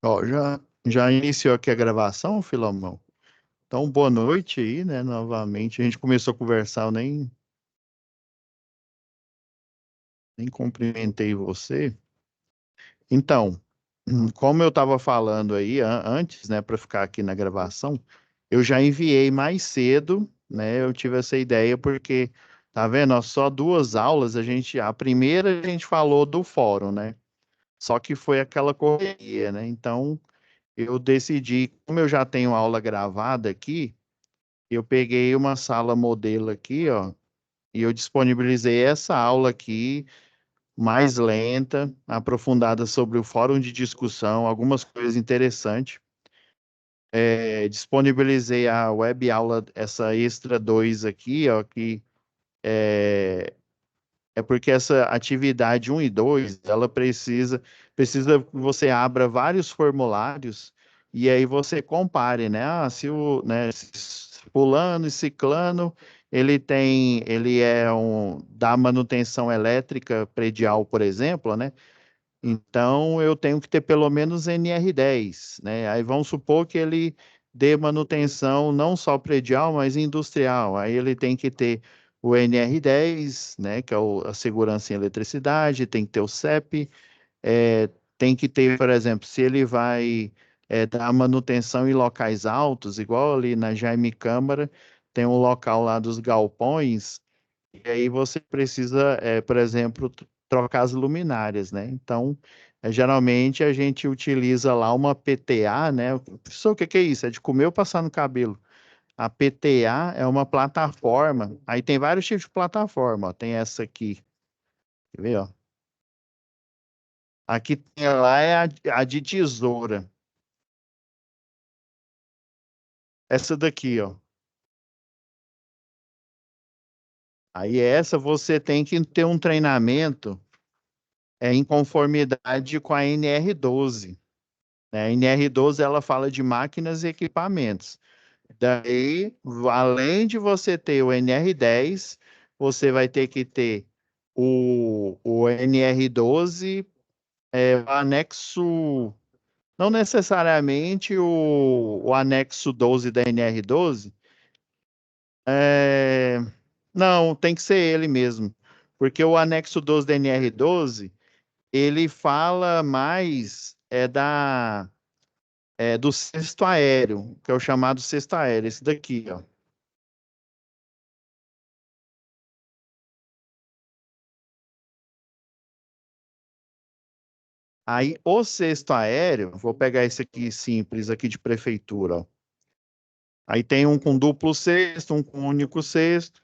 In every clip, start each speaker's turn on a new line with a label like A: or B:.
A: Ó, já iniciou aqui a gravação, Filomão? Então, boa noite aí, né? Novamente, a gente começou a conversar, eu nem cumprimentei você. Então, como eu estava falando aí antes, né, para ficar aqui na gravação, eu já enviei mais cedo, né? Eu tive essa ideia porque, tá vendo? Ó, só duas aulas, a primeira a gente falou do fórum, né? Só que foi aquela correria, né? Então, eu decidi, como eu já tenho aula gravada aqui, eu peguei uma sala modelo aqui, ó, e eu disponibilizei essa aula aqui, mais lenta, aprofundada sobre o fórum de discussão, algumas coisas interessantes. Disponibilizei a web aula, essa extra 2 aqui, ó, que é porque essa atividade um e 2 ela precisa que você abra vários formulários e aí você compare, né? Ah, se o, né, se fulano e ciclano, ele é da manutenção elétrica predial, por exemplo, né? Então eu tenho que ter pelo menos NR10, né? Aí vamos supor que ele dê manutenção não só predial, mas industrial. Aí ele tem que ter o NR10, né? Que é a segurança em eletricidade, tem que ter o CEP, tem que ter, por exemplo, se ele vai dar manutenção em locais altos, igual ali na Jaime Câmara, tem um local lá dos galpões, e aí você precisa, por exemplo, trocar as luminárias, né? Então, geralmente a gente utiliza lá uma PTA, né? Professor, o que que é isso? É de comer ou passar no cabelo? A PTA é uma plataforma, aí tem vários tipos de plataforma, ó. Tem essa aqui, quer ver, ó? Aqui tem lá é a de tesoura. Essa daqui, ó. Aí essa você tem que ter um treinamento em conformidade com a NR12, né? A NR12 ela fala de máquinas e equipamentos. Daí, além de você ter o NR10, você vai ter que ter o NR12, o anexo, não necessariamente o anexo 12 da NR12. é, não, tem que ser ele mesmo, porque o anexo 12 da NR12, ele fala mais do cesto aéreo, que é o chamado cesto aéreo, esse daqui, ó. Aí, o cesto aéreo, vou pegar esse aqui simples, aqui de prefeitura, ó. Aí tem um com duplo cesto, um com único cesto,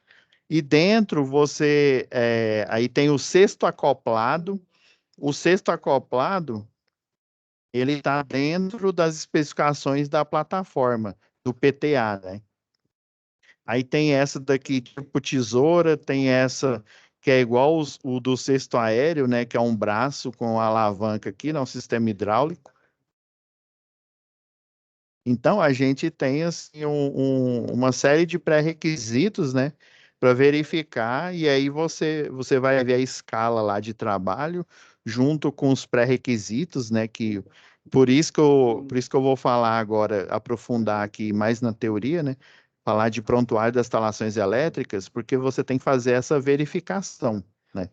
A: e dentro aí tem o cesto acoplado. O cesto acoplado, ele está dentro das especificações da plataforma, do PTA, né? Aí tem essa daqui, tipo tesoura, tem essa que é igual o do cesto aéreo, né? Que é um braço com alavanca aqui, não, um sistema hidráulico. Então, a gente tem assim, uma série de pré-requisitos, né, para verificar, e aí você vai ver a escala lá de trabalho, junto com os pré-requisitos, né, por isso que eu vou falar agora, aprofundar aqui mais na teoria, né, falar de prontuário das instalações elétricas, porque você tem que fazer essa verificação, né?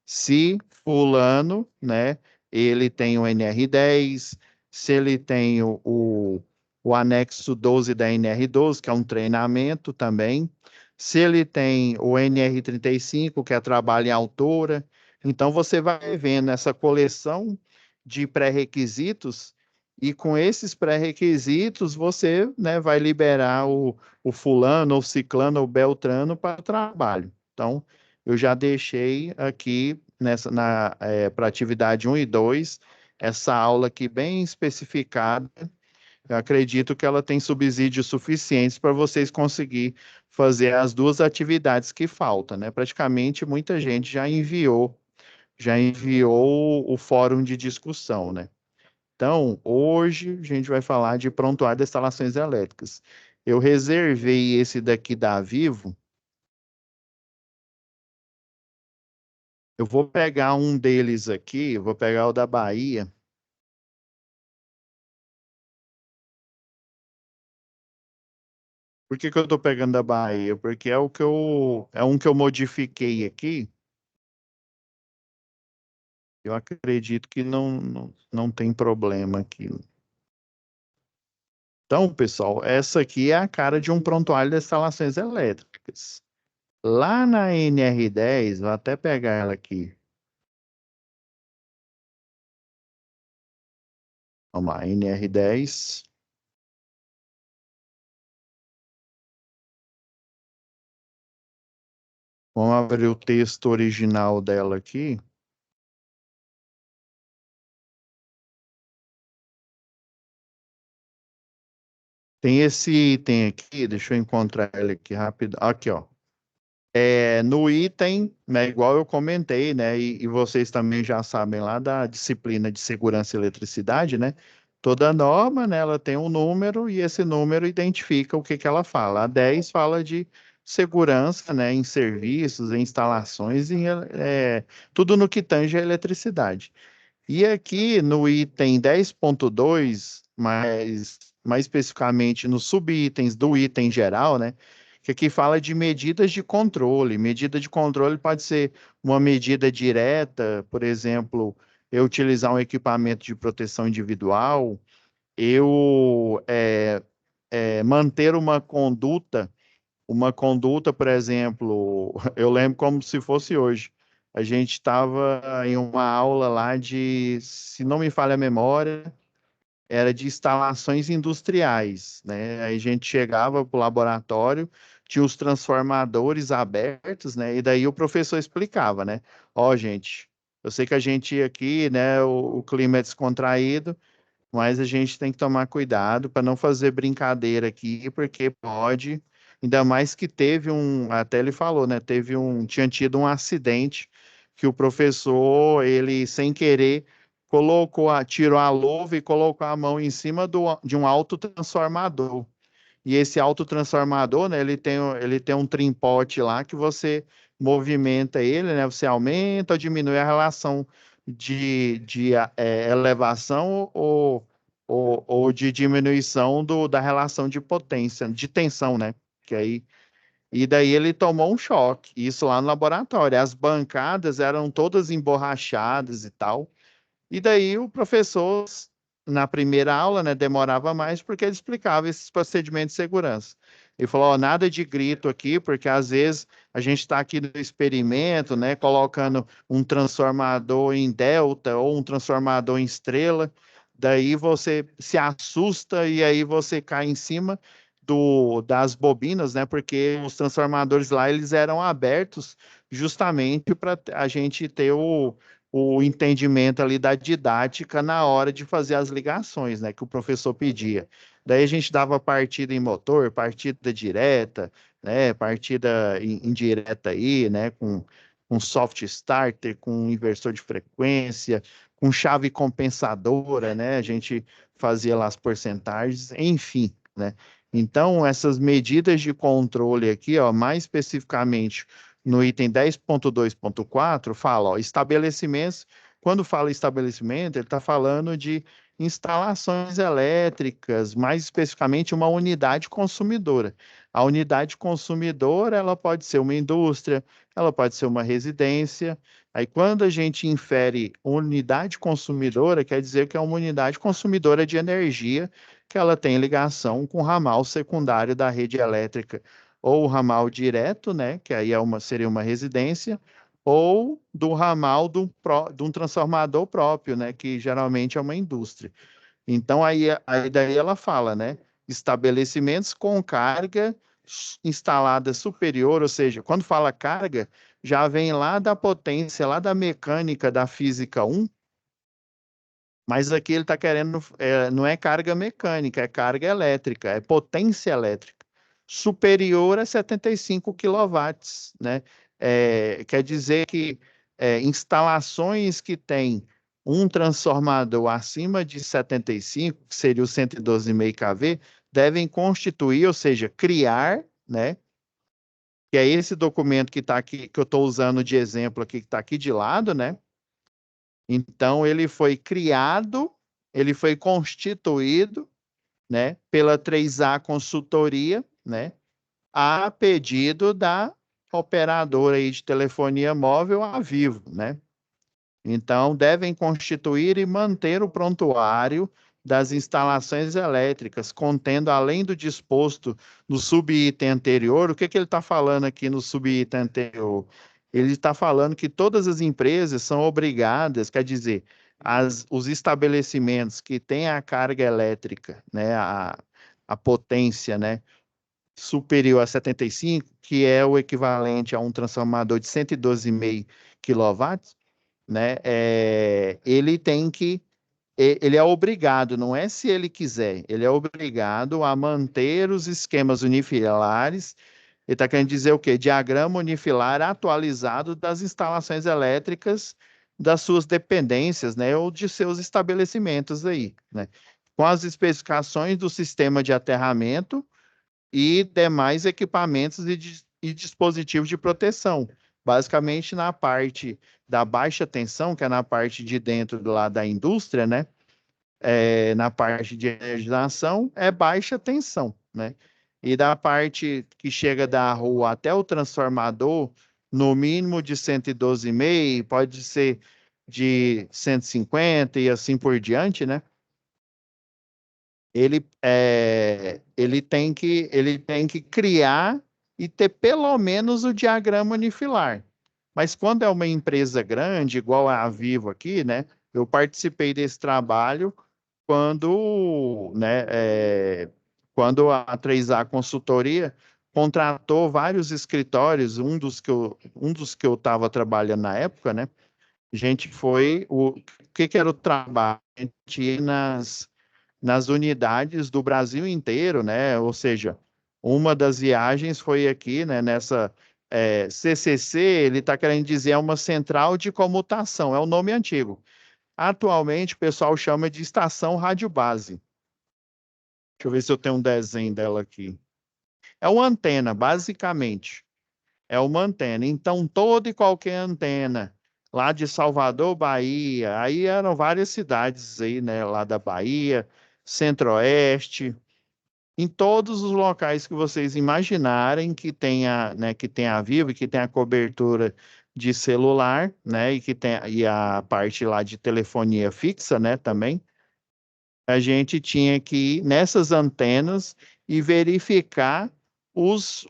A: Se fulano, né, ele tem o NR10, se ele tem o anexo 12 da NR12, que é um treinamento também, se ele tem o NR35, que é trabalho em altura. Então, você vai vendo essa coleção de pré-requisitos, e com esses pré-requisitos, você, né, vai liberar o fulano, ou ciclano, ou beltrano para o trabalho. Então, eu já deixei aqui para atividade um e 2 essa aula aqui bem especificada. Eu acredito que ela tem subsídios suficientes para vocês conseguir fazer as duas atividades que faltam, né? Praticamente muita gente já enviou o fórum de discussão, né? Então, hoje a gente vai falar de prontuário das instalações elétricas. Eu reservei esse daqui da Vivo. Eu vou pegar um deles aqui, eu vou pegar o da Bahia. Por que que eu estou pegando da Bahia? Porque é um que eu modifiquei aqui. Eu acredito que não tem problema aqui. Então, pessoal, essa aqui é a cara de um prontuário de instalações elétricas. Lá na NR10, vou até pegar ela aqui. Vamos lá, NR10. Vamos abrir o texto original dela aqui. Tem esse item aqui, deixa eu encontrar ele aqui rápido. Aqui, ó. No item, né, igual eu comentei, né, e vocês também já sabem lá da disciplina de segurança e eletricidade, né, toda norma, né, ela tem um número e esse número identifica o que que ela fala. A 10 fala de segurança, né, em serviços, em instalações, tudo no que tange a eletricidade. E aqui no item 10.2, mais especificamente nos subitens do item geral, né? Que aqui fala de medidas de controle. Medida de controle pode ser uma medida direta, por exemplo, eu utilizar um equipamento de proteção individual, manter uma conduta, por exemplo, eu lembro como se fosse hoje. A gente estava em uma aula lá de, se não me falha a memória, era de instalações industriais, né? Aí a gente chegava para o laboratório, tinha os transformadores abertos, né? E daí o professor explicava, né? Ó, gente, eu sei que a gente aqui, né, o clima é descontraído, mas a gente tem que tomar cuidado para não fazer brincadeira aqui, porque pode, ainda mais que teve até ele falou, né? Tinha tido um acidente que o professor, ele sem querer, tirou a luva e colocou a mão em cima de um autotransformador. E esse autotransformador, né, ele tem um trimpote lá que você movimenta ele, né? Você aumenta ou diminui a relação de elevação ou de diminuição da relação de potência, de tensão, né? Que aí, e daí ele tomou um choque, isso lá no laboratório. As bancadas eram todas emborrachadas e tal. E daí o professor, na primeira aula, né, demorava mais porque ele explicava esses procedimentos de segurança. Ele falou, ó, nada de grito aqui, porque às vezes a gente está aqui no experimento, né, colocando um transformador em delta ou um transformador em estrela, daí você se assusta e aí você cai em cima das bobinas, né, porque os transformadores lá, eles eram abertos justamente para a gente ter o entendimento ali da didática na hora de fazer as ligações, né, que o professor pedia. Daí a gente dava partida em motor, partida direta, né, partida indireta aí, né, com soft starter, com inversor de frequência, com chave compensadora, né, a gente fazia lá as porcentagens, enfim, né. Então, essas medidas de controle aqui, ó, mais especificamente no item 10.2.4, fala, ó, estabelecimentos. Quando fala estabelecimento, ele está falando de instalações elétricas, mais especificamente uma unidade consumidora. A unidade consumidora, ela pode ser uma indústria, ela pode ser uma residência. Aí, quando a gente infere unidade consumidora, quer dizer que é uma unidade consumidora de energia que ela tem ligação com o ramal secundário da rede elétrica ou o ramal direto, né, que aí seria uma residência, ou do ramal de um transformador próprio, né, que geralmente é uma indústria. Então, aí daí ela fala, né, estabelecimentos com carga instalada superior, ou seja, quando fala carga, já vem lá da potência, lá da mecânica da física 1, mas aqui ele está querendo, não é carga mecânica, é carga elétrica, é potência elétrica, superior a 75 quilowatts, né? Quer dizer que instalações que têm um transformador acima de 75, que seria o 112,5 kV, devem constituir, ou seja, criar, né? Que é esse documento que está aqui, que eu estou usando de exemplo aqui, que está aqui de lado, né? Então, ele foi criado, ele foi constituído, né, pela 3A Consultoria, né, a pedido da operadora aí de telefonia móvel, a Vivo, né? Então, devem constituir e manter o prontuário das instalações elétricas, contendo, além do disposto no subitem anterior, o que que ele está falando aqui no subitem anterior? Ele está falando que todas as empresas são obrigadas, quer dizer, os estabelecimentos que têm a carga elétrica, né, a potência, né, superior a 75, que é o equivalente a um transformador de 112,5 quilowatts, né? Ele tem que, ele é obrigado, não é se ele quiser, ele é obrigado a manter os esquemas unifilares. Ele está querendo dizer o quê? Diagrama unifilar atualizado das instalações elétricas das suas dependências, né? Ou de seus estabelecimentos aí, né? Com as especificações do sistema de aterramento e demais equipamentos e dispositivos de proteção. Basicamente, na parte da baixa tensão, que é na parte de dentro do lado da indústria, né? Na parte de energização, é baixa tensão, né? E da parte que chega da rua até o transformador, no mínimo de 112,5, pode ser de 150 e assim por diante, né? Ele tem que criar e ter pelo menos o diagrama unifilar. Mas quando é uma empresa grande, igual a Vivo aqui, né? Eu participei desse trabalho quando, né, quando a 3A Consultoria contratou vários escritórios, um dos que eu estava trabalhando na época, né? A gente foi, o que era o trabalho? A gente ia nas unidades do Brasil inteiro, né? Ou seja, uma das viagens foi aqui, né? Nessa CCC, ele está querendo dizer é uma central de comutação, é o nome antigo. Atualmente, o pessoal chama de estação rádio base. Deixa eu ver se eu tenho um desenho dela aqui. É uma antena, basicamente. É uma antena. Então, toda e qualquer antena lá de Salvador, Bahia, aí eram várias cidades aí, né? Lá da Bahia, Centro-Oeste, em todos os locais que vocês imaginarem que tenha, né, que tenha a Vivo, que tenha a cobertura de celular, né, e a parte lá de telefonia fixa, né, também, a gente tinha que ir nessas antenas e verificar os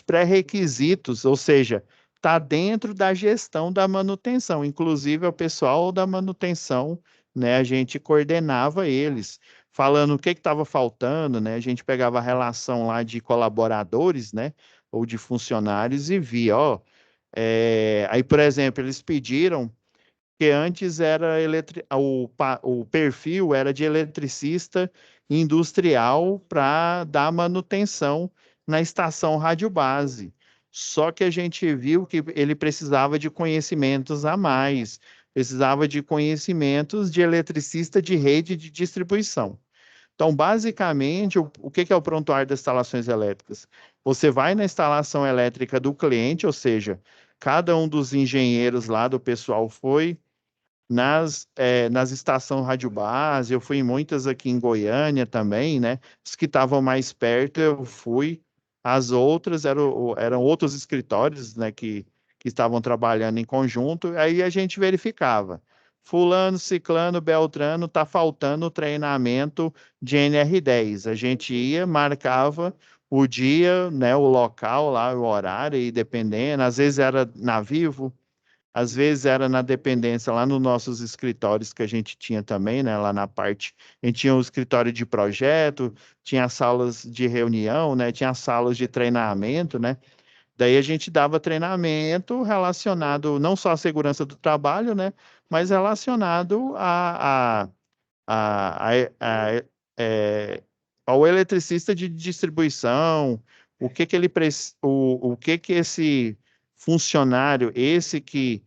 A: pré-requisitos, ou seja, está dentro da gestão da manutenção. Inclusive, o pessoal da manutenção, né, a gente coordenava eles, falando o que estava faltando, né, a gente pegava a relação lá de colaboradores, né, ou de funcionários e via, ó, aí, por exemplo, eles pediram que antes era o perfil era de eletricista industrial para dar manutenção na estação rádio base. Só que a gente viu que ele precisava de conhecimentos a mais, precisava de conhecimentos de eletricista de rede de distribuição. Então, basicamente, o que que é o prontuário das instalações elétricas? Você vai na instalação elétrica do cliente, ou seja, cada um dos engenheiros lá do pessoal foi nas estações Rádio Base, eu fui em muitas aqui em Goiânia também, né? As que estavam mais perto eu fui, as outras eram outros escritórios, né, que estavam trabalhando em conjunto, aí a gente verificava. Fulano, Ciclano, Beltrano, tá faltando o treinamento de NR10. A gente ia, marcava o dia, né, o local lá, o horário, e dependendo, às vezes era na Vivo, às vezes era na dependência, lá nos nossos escritórios que a gente tinha também, né? Lá na parte, a gente tinha o escritório de projeto, tinha as salas de reunião, né? Tinha as salas de treinamento, né? Daí a gente dava treinamento relacionado não só à segurança do trabalho, né? Mas relacionado a, é, ao eletricista de distribuição, o que que esse funcionário, esse que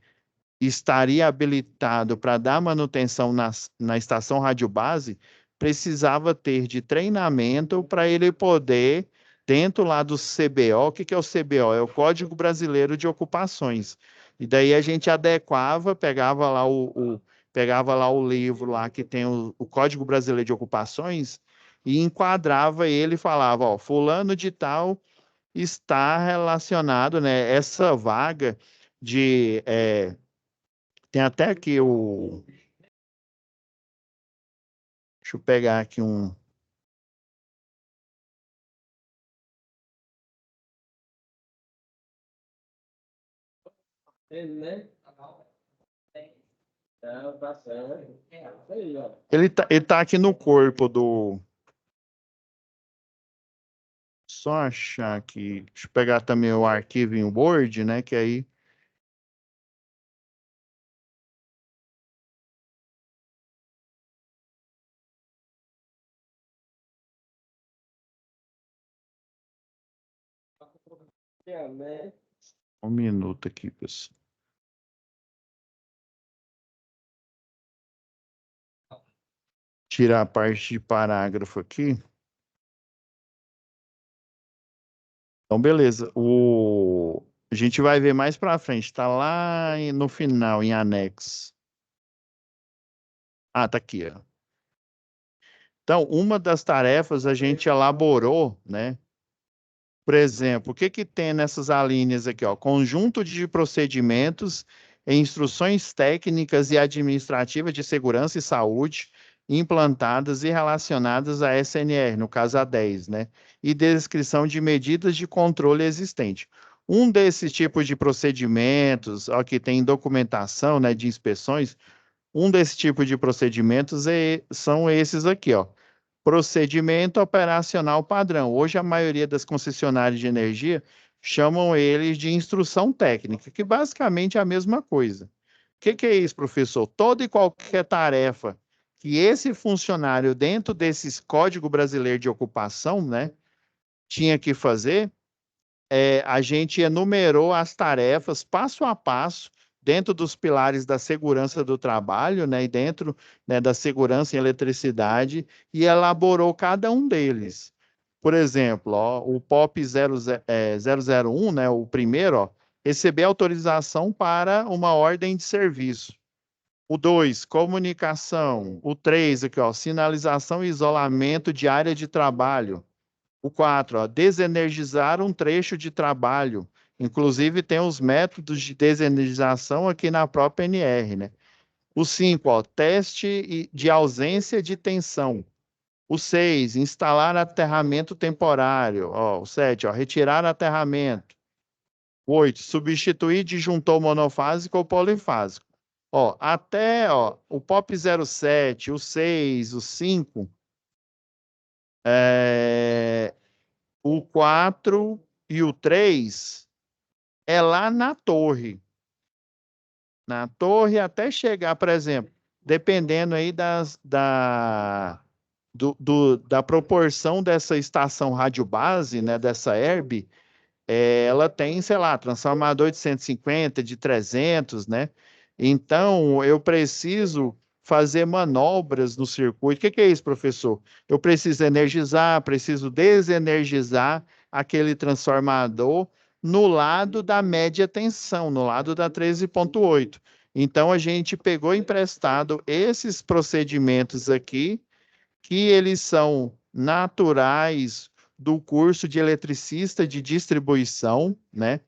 A: estaria habilitado para dar manutenção na estação rádio base, precisava ter de treinamento para ele poder, dentro lá do CBO, o que que é o CBO? É o Código Brasileiro de Ocupações. E daí a gente adequava, pegava lá o livro lá que tem o Código Brasileiro de Ocupações e enquadrava ele e falava, ó, fulano de tal está relacionado, né? Essa vaga de. Tem até aqui o. Deixa eu pegar aqui um. Ele tá aqui no corpo do. Só achar aqui. Deixa eu pegar também o arquivo em Word, né? Que aí. Um minuto aqui, pessoal. Tirar a parte de parágrafo aqui. Então, beleza. A gente vai ver mais para frente. Está lá no final, em anexo. Ah, tá aqui, ó. Então, uma das tarefas a gente elaborou, né? Por exemplo, o que que tem nessas alíneas aqui, ó? Conjunto de procedimentos e instruções técnicas e administrativas de segurança e saúde implantadas e relacionadas à SNR, no caso a 10, né? E descrição de medidas de controle existente. Um desses tipos de procedimentos, ó, que tem documentação, né, de inspeções, um desses tipos de procedimentos são esses aqui, ó. Procedimento operacional padrão. Hoje, a maioria das concessionárias de energia chamam eles de instrução técnica, que basicamente é a mesma coisa. O que é isso, professor? Toda e qualquer tarefa que esse funcionário, dentro desses Código Brasileiro de Ocupação, né, tinha que fazer, a gente enumerou as tarefas passo a passo dentro dos pilares da segurança do trabalho, né, e dentro, né, da segurança em eletricidade, e elaborou cada um deles. Por exemplo, ó, o POP 001, né, o primeiro, ó, receber autorização para uma ordem de serviço. O 2, comunicação. O 3, aqui, ó, sinalização e isolamento de área de trabalho. O 4, ó, desenergizar um trecho de trabalho. Inclusive, tem os métodos de desenergização aqui na própria NR, né? O 5, ó, teste de ausência de tensão. O 6, instalar aterramento temporário. Ó, o 7, ó, retirar aterramento. O 8, substituir disjuntor monofásico ou polifásico. Ó, até ó, o POP 07, o 6, o 5, é, o 4 e o 3 é lá na torre. Na torre até chegar, por exemplo, dependendo aí da proporção dessa estação rádio base, né, dessa ERB, ela tem, sei lá, transformador de 150, de 300, né? Então, eu preciso fazer manobras no circuito. O que que é isso, professor? Eu preciso energizar, preciso desenergizar aquele transformador no lado da média tensão, no lado da 13,8. Então, a gente pegou emprestado esses procedimentos aqui, que eles são naturais do curso de eletricista de distribuição, né?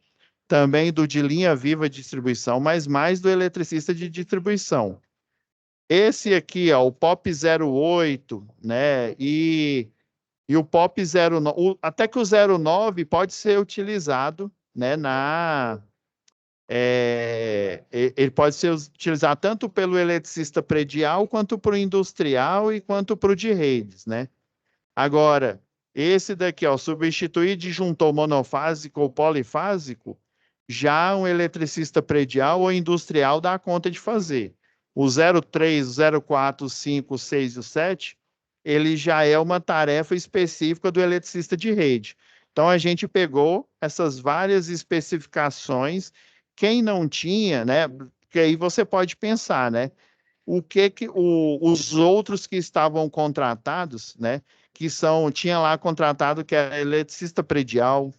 A: Também do de linha viva de distribuição, mas mais do eletricista de distribuição. Esse aqui, ó, o POP 08, né? E o POP 09, até que o 09 pode ser utilizado, né, ele pode ser utilizado tanto pelo eletricista predial, quanto para o industrial e quanto para o de redes, né? Agora, esse daqui, ó, substituir disjuntor monofásico ou polifásico, já um eletricista predial ou industrial dá conta de fazer. O 03, o 04, o 5, o 6 e o 7, ele já é uma tarefa específica do eletricista de rede. Então, a gente pegou essas várias especificações, quem não tinha, né? Porque aí você pode pensar, né? Os outros que estavam contratados, né? Tinha lá contratado que era eletricista predial,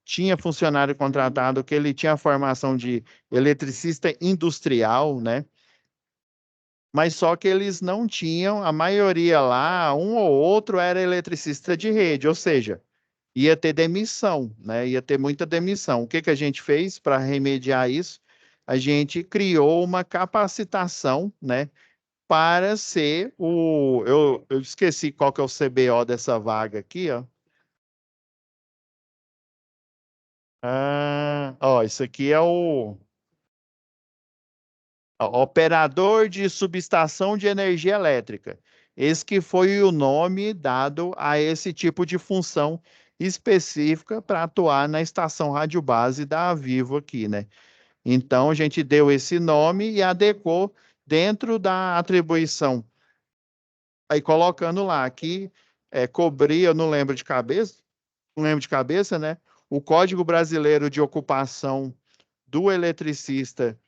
A: tinha funcionário contratado que ele tinha formação de eletricista industrial, né? Mas só que eles não tinham, a maioria lá, um ou outro era eletricista de rede, ou seja, ia ter demissão, né? Ia ter muita demissão. O que que a gente fez para remediar isso? A gente criou uma capacitação, né? Para ser o. Eu esqueci qual que é o CBO dessa vaga aqui, ó. Ó, isso aqui é o operador de subestação de energia elétrica. Esse que foi o nome dado a esse tipo de função específica para atuar na estação rádio base da Vivo aqui, né? Então a gente deu esse nome e adequou dentro da atribuição, aí colocando lá que cobria, eu não lembro de cabeça, não lembro de cabeça, né? O Código Brasileiro de Ocupação do eletricista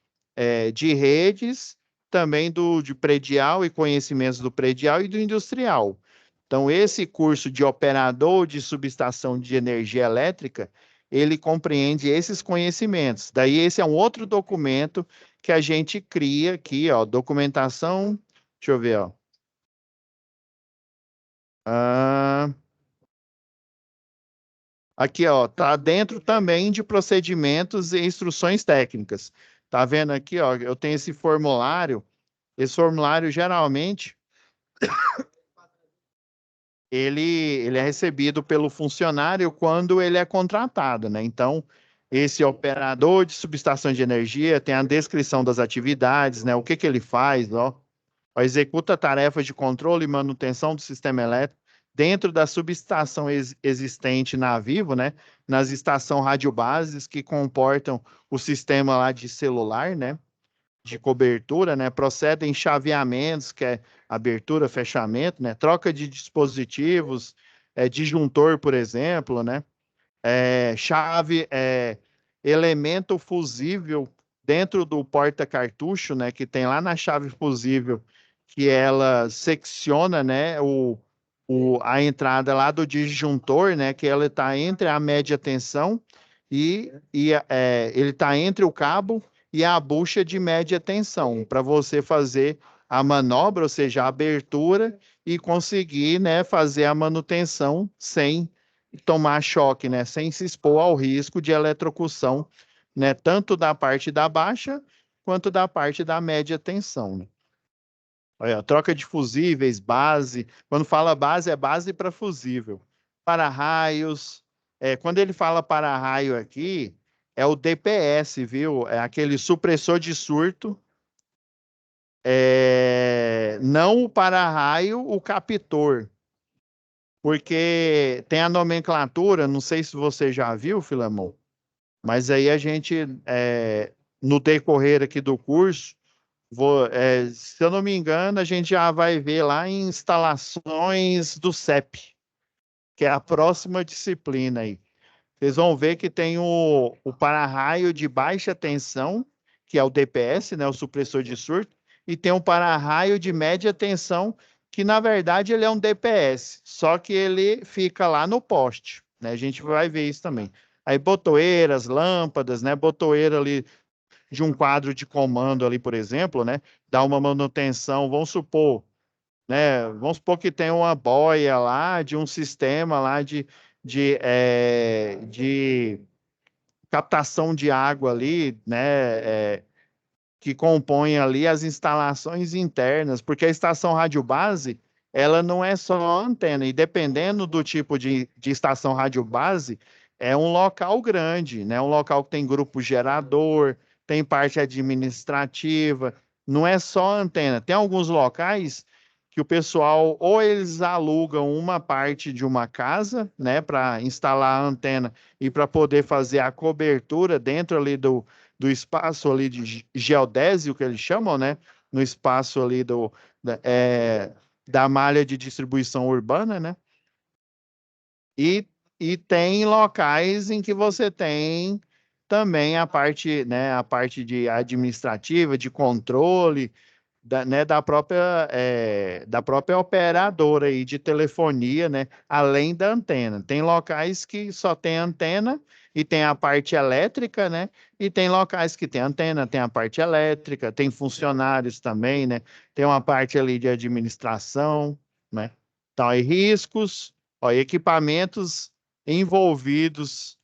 A: de redes, também de predial e conhecimentos do predial e do industrial. Então, esse curso de operador de subestação de energia elétrica, ele compreende esses conhecimentos. Daí, esse é um outro documento que a gente cria aqui, ó, documentação, deixa eu ver, ó. Ah, aqui, ó, tá dentro também de procedimentos e instruções técnicas. Tá vendo aqui, ó, eu tenho esse formulário. Esse formulário geralmente ele é recebido pelo funcionário quando ele é contratado, né? Então, esse operador de subestação de energia tem a descrição das atividades, né? O que que ele faz, ó. Ó, executa tarefas de controle e manutenção do sistema elétrico dentro da subestação existente na Vivo, né? Nas estações radiobases que comportam o sistema lá de celular, né? De cobertura, né? Procedem chaveamentos, que é abertura, fechamento, né? Troca de dispositivos, disjuntor, por exemplo, né? Chave, elemento fusível dentro do porta-cartucho, né? Que tem lá na chave fusível, que ela secciona, né? A entrada lá do disjuntor, né? Que ela está entre a média tensão e ele está entre o cabo e a bucha de média tensão, para você fazer a manobra, ou seja, a abertura, e conseguir, né, fazer a manutenção sem tomar choque, né, sem se expor ao risco de eletrocução, né, tanto da parte da baixa quanto da parte da média tensão, né? Olha, troca de fusíveis, base. Quando fala base, é base para fusível. Para-raios. Quando ele fala para-raio aqui, é o DPS, viu? É aquele supressor de surto. Não o para-raio, o captor. Porque tem a nomenclatura, não sei se você já viu, Filamon, mas aí a gente, no decorrer aqui do curso, se eu não me engano, a gente já vai ver lá em instalações do CEP, que é a próxima disciplina aí. Vocês vão ver que tem o para-raio de baixa tensão, que é o DPS, né, o supressor de surto, e tem um para-raio de média tensão, que na verdade ele é um DPS, só que ele fica lá no poste, né? A gente vai ver isso também. Aí botoeiras, lâmpadas, né? Botoeira ali de um quadro de comando ali, por exemplo, né? Dá uma manutenção, vamos supor, né? Vamos supor que tem uma boia lá de um sistema lá de captação de água ali, né? Que compõem ali as instalações internas, porque a estação rádio base, ela não é só antena, e dependendo do tipo de estação rádio base, é um local grande, né? Um local que tem grupo gerador, tem parte administrativa, não é só antena. Tem alguns locais que o pessoal ou eles alugam uma parte de uma casa, né, para instalar a antena e para poder fazer a cobertura dentro ali do espaço ali de geodésio, que eles chamam, né? No espaço ali da malha de distribuição urbana, né? E, e tem locais em que você tem também a parte, né, a parte de administrativa, de controle, né, da própria operadora aí de telefonia, né, além da antena. Tem locais que só tem antena e tem a parte elétrica, né, e tem locais que tem antena, tem a parte elétrica, tem funcionários também, né, tem uma parte ali de administração, né. Então, aí riscos, ó, equipamentos. envolvidos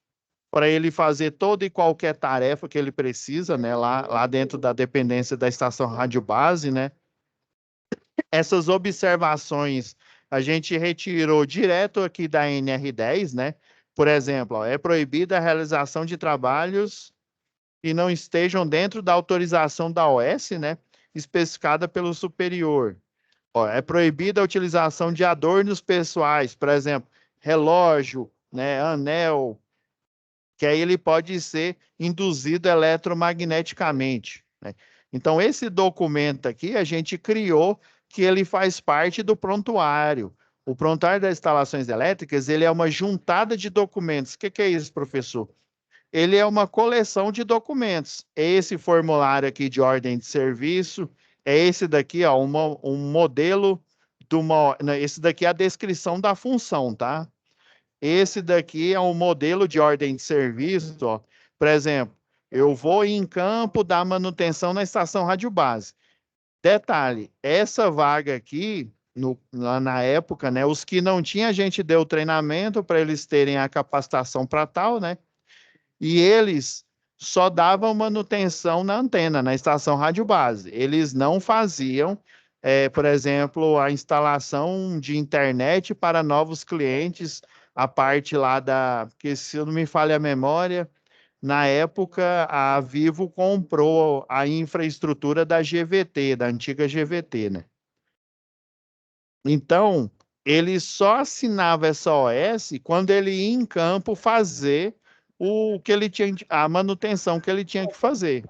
A: para ele fazer toda e qualquer tarefa que ele precisa, né, lá dentro da dependência da estação rádio base, né? Essas observações a gente retirou direto aqui da NR10, né? Por exemplo, ó, é proibida a realização de trabalhos que não estejam dentro da autorização da OS, né? Especificada pelo superior. Ó, é proibida a utilização de adornos pessoais, por exemplo, relógio, né, anel, que aí ele pode ser induzido eletromagneticamente, né? Então, esse documento aqui a gente criou que ele faz parte do prontuário. O prontuário das instalações elétricas, ele é uma juntada de documentos. O que que é isso, professor? Ele é uma coleção de documentos. É esse formulário aqui de ordem de serviço, é esse daqui, ó, um modelo de uma. Esse daqui é a descrição da função, tá? Esse daqui é um modelo de ordem de serviço, ó. Por exemplo, eu vou em campo dar manutenção na estação rádio base. Detalhe, essa vaga aqui, lá na época, né, os que não tinham, a gente deu treinamento para eles terem a capacitação para tal, né? E eles só davam manutenção na antena, na estação rádio base. Eles não faziam, por exemplo, a instalação de internet para novos clientes, a parte lá porque se eu não me falha a memória, na época a Vivo comprou a infraestrutura da GVT, da antiga GVT, né? Então, ele só assinava essa OS quando ele ia em campo fazer o que ele tinha, a manutenção que ele tinha que fazer.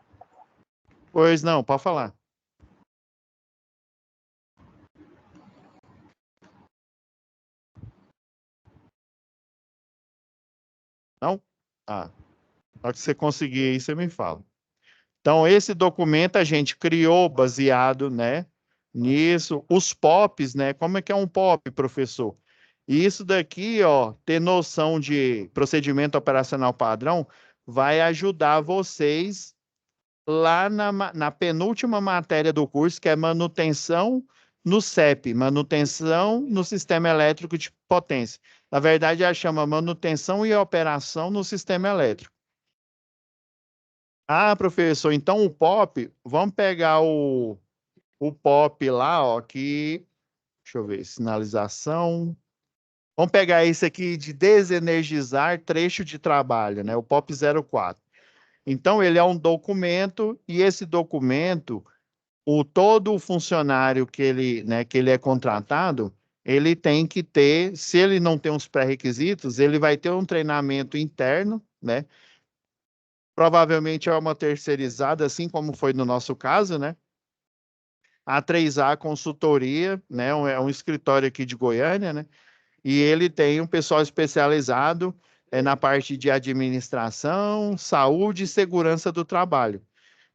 A: Pois não, pode falar. Não? Ah, na hora que você conseguir aí, você me fala. Então, esse documento a gente criou baseado, né, nisso. Os POPs, né? Como é que é um POP, professor? E isso daqui, ó, ter noção de procedimento operacional padrão vai ajudar vocês lá na penúltima matéria do curso, que é manutenção no CEP, manutenção no sistema elétrico de potência. Na verdade, ela chama manutenção e operação no sistema elétrico. Ah, professor, então o POP, vamos pegar o POP lá, ó, que, deixa eu ver, sinalização. Vamos pegar esse aqui de desenergizar trecho de trabalho, né? O POP 04. Então, ele é um documento, e esse documento, todo o funcionário que ele é contratado, ele tem que ter, se ele não tem os pré-requisitos, ele vai ter um treinamento interno, né? Provavelmente é uma terceirizada, assim como foi no nosso caso, né? A 3A Consultoria, né? É um escritório aqui de Goiânia, né? E ele tem um pessoal especializado na parte de administração, saúde e segurança do trabalho.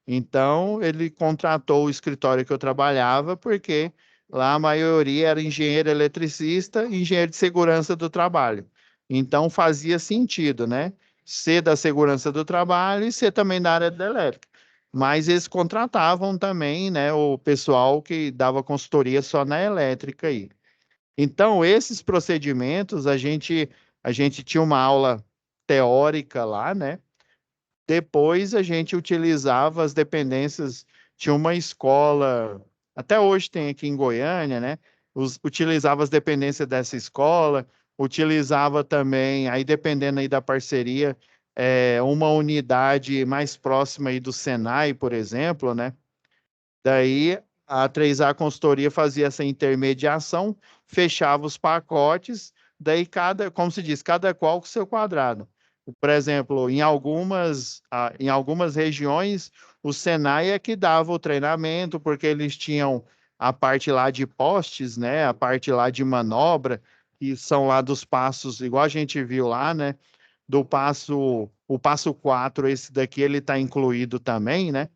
A: Então, ele contratou o escritório que eu trabalhava, porque lá a maioria era engenheiro eletricista e engenheiro de segurança do trabalho. Então, fazia sentido, né? Ser da segurança do trabalho e ser também da área da elétrica. Mas eles contratavam também, né, o pessoal que dava consultoria só na elétrica aí. Então, esses procedimentos, a gente tinha uma aula teórica lá, né? Depois a gente utilizava as dependências, tinha uma escola, até hoje tem aqui em Goiânia, né? Utilizava as dependências dessa escola, utilizava também, aí dependendo aí da parceria, uma unidade mais próxima aí do Senai, por exemplo, né? Daí a 3A Consultoria fazia essa intermediação, fechava os pacotes, daí como se diz, cada qual com seu quadrado. Por exemplo, em algumas regiões, o Senai é que dava o treinamento, porque eles tinham a parte lá de postes, né? A parte lá de manobra, que são lá dos passos, igual a gente viu lá, né? O passo 4, esse daqui, ele está incluído também, né?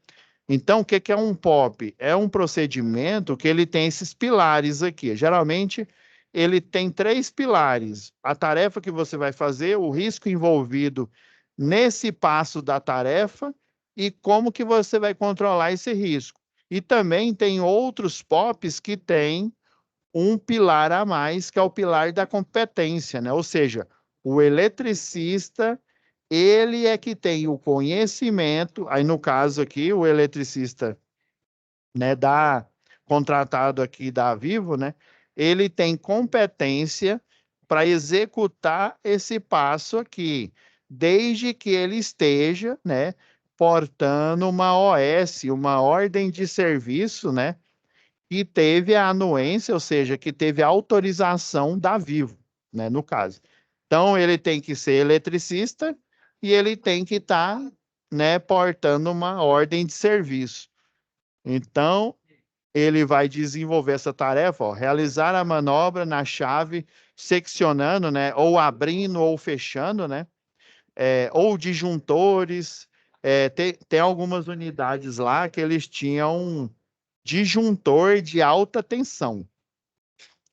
A: Então, o que que é um POP? É um procedimento que ele tem esses pilares aqui. Geralmente, ele tem três pilares: a tarefa que você vai fazer, o risco envolvido nesse passo da tarefa e como que você vai controlar esse risco. E também tem outros POPs que têm um pilar a mais, que é o pilar da competência, né? Ou seja, O eletricista, ele é que tem o conhecimento, aí no caso aqui, o eletricista, né, contratado aqui da Vivo, né, ele tem competência para executar esse passo aqui, desde que ele esteja, né, portando uma OS, uma ordem de serviço, né, que teve a anuência, ou seja, que teve a autorização da Vivo, né, no caso. Então, ele tem que ser eletricista e ele tem que estar, né, portando uma ordem de serviço. Então, ele vai desenvolver essa tarefa, ó, realizar a manobra na chave, seccionando, né, ou abrindo ou fechando, né, ou disjuntores. Tem algumas unidades lá que eles tinham disjuntor de alta tensão.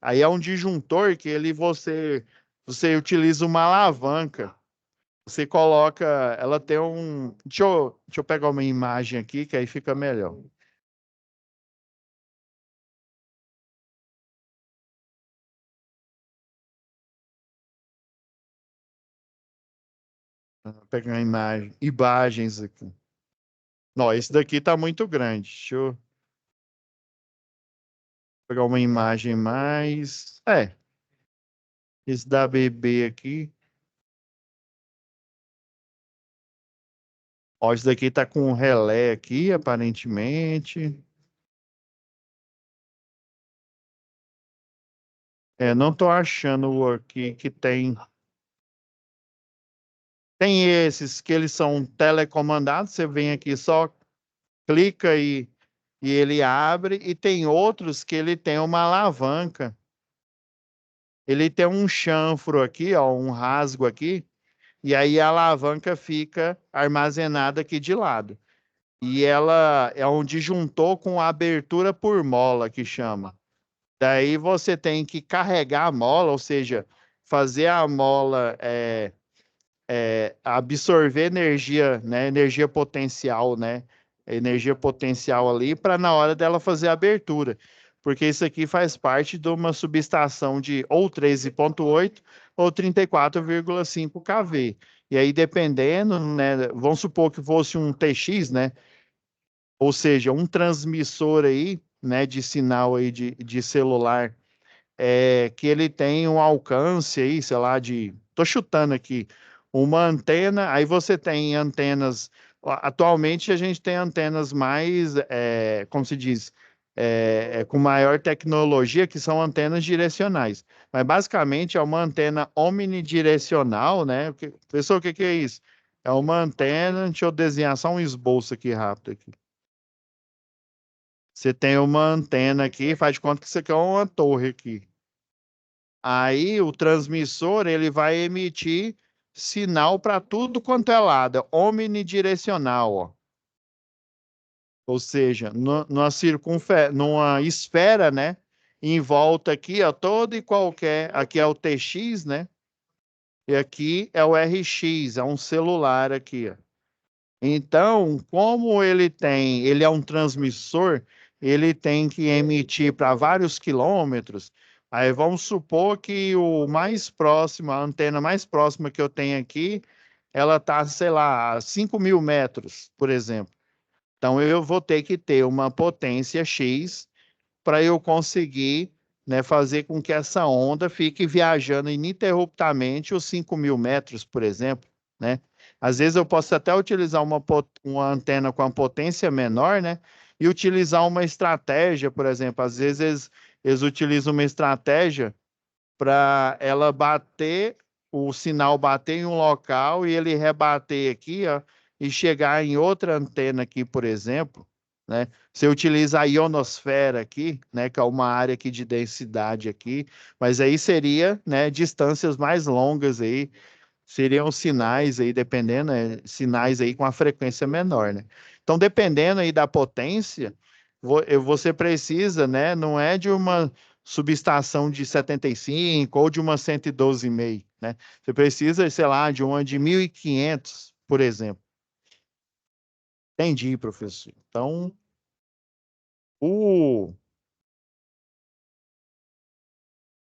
A: Aí é um disjuntor que você utiliza uma alavanca. Você coloca, ela tem um. Deixa eu pegar uma imagem aqui que aí fica melhor. Vou pegar uma imagem, imagens aqui. Não, esse daqui tá muito grande. Deixa eu pegar uma imagem mais. Esse da BB aqui. Ó, esse daqui tá com um relé aqui, aparentemente. Não tô achando o aqui que tem. Tem esses que eles são telecomandados, você vem aqui só clica e ele abre, e tem outros que ele tem uma alavanca. Ele tem um chanfro aqui, ó, um rasgo aqui, e aí a alavanca fica armazenada aqui de lado. E ela é um disjuntor com abertura por mola, que chama. Daí você tem que carregar a mola, ou seja, fazer a mola absorver energia, né? Energia potencial, né? Energia potencial ali para na hora dela fazer a abertura. Porque isso aqui faz parte de uma subestação de ou 13,8 ou 34,5 kV. E aí, dependendo, né? Vamos supor que fosse um TX, né? Ou seja, um transmissor aí, né? De sinal aí de celular que ele tem um alcance aí, sei lá, tô chutando aqui, uma antena, aí você tem antenas, atualmente a gente tem antenas mais, como se diz, com maior tecnologia, que são antenas direcionais. Mas basicamente é uma antena omnidirecional, né? Pessoal, o que que é isso? É uma antena, deixa eu desenhar só um esboço aqui rápido aqui. Você tem uma antena aqui, faz de conta que isso aqui é uma torre aqui. Aí o transmissor ele vai emitir sinal para tudo quanto é lado, omnidirecional, ó. Ou seja, numa esfera, né? Em volta aqui, ó, todo e qualquer. Aqui é o TX, né? E aqui é o RX, é um celular aqui, ó. Então, como ele é um transmissor, ele tem que emitir para vários quilômetros. Aí vamos supor que o mais próximo, a antena mais próxima que eu tenho aqui, ela está, sei lá, a 5.000 metros, por exemplo. Então eu vou ter que ter uma potência X para eu conseguir, né, fazer com que essa onda fique viajando ininterruptamente os 5.000 metros, por exemplo, né? Às vezes eu posso até utilizar uma antena com a potência menor, né? E utilizar uma estratégia, por exemplo. Às vezes eles utilizam uma estratégia para ela bater, o sinal bater em um local e ele rebater aqui, ó, e chegar em outra antena aqui, por exemplo, né? Você utiliza a ionosfera aqui, né, que é uma área aqui de densidade aqui, mas aí seria, né, distâncias mais longas aí, seriam sinais aí, dependendo, sinais aí com a frequência menor, né? Então, dependendo aí da potência, você precisa, né, não é de uma subestação de 75 ou de uma 112,5, né? Você precisa, sei lá, de uma de 1.500, por exemplo. Entendi, professor. Então, o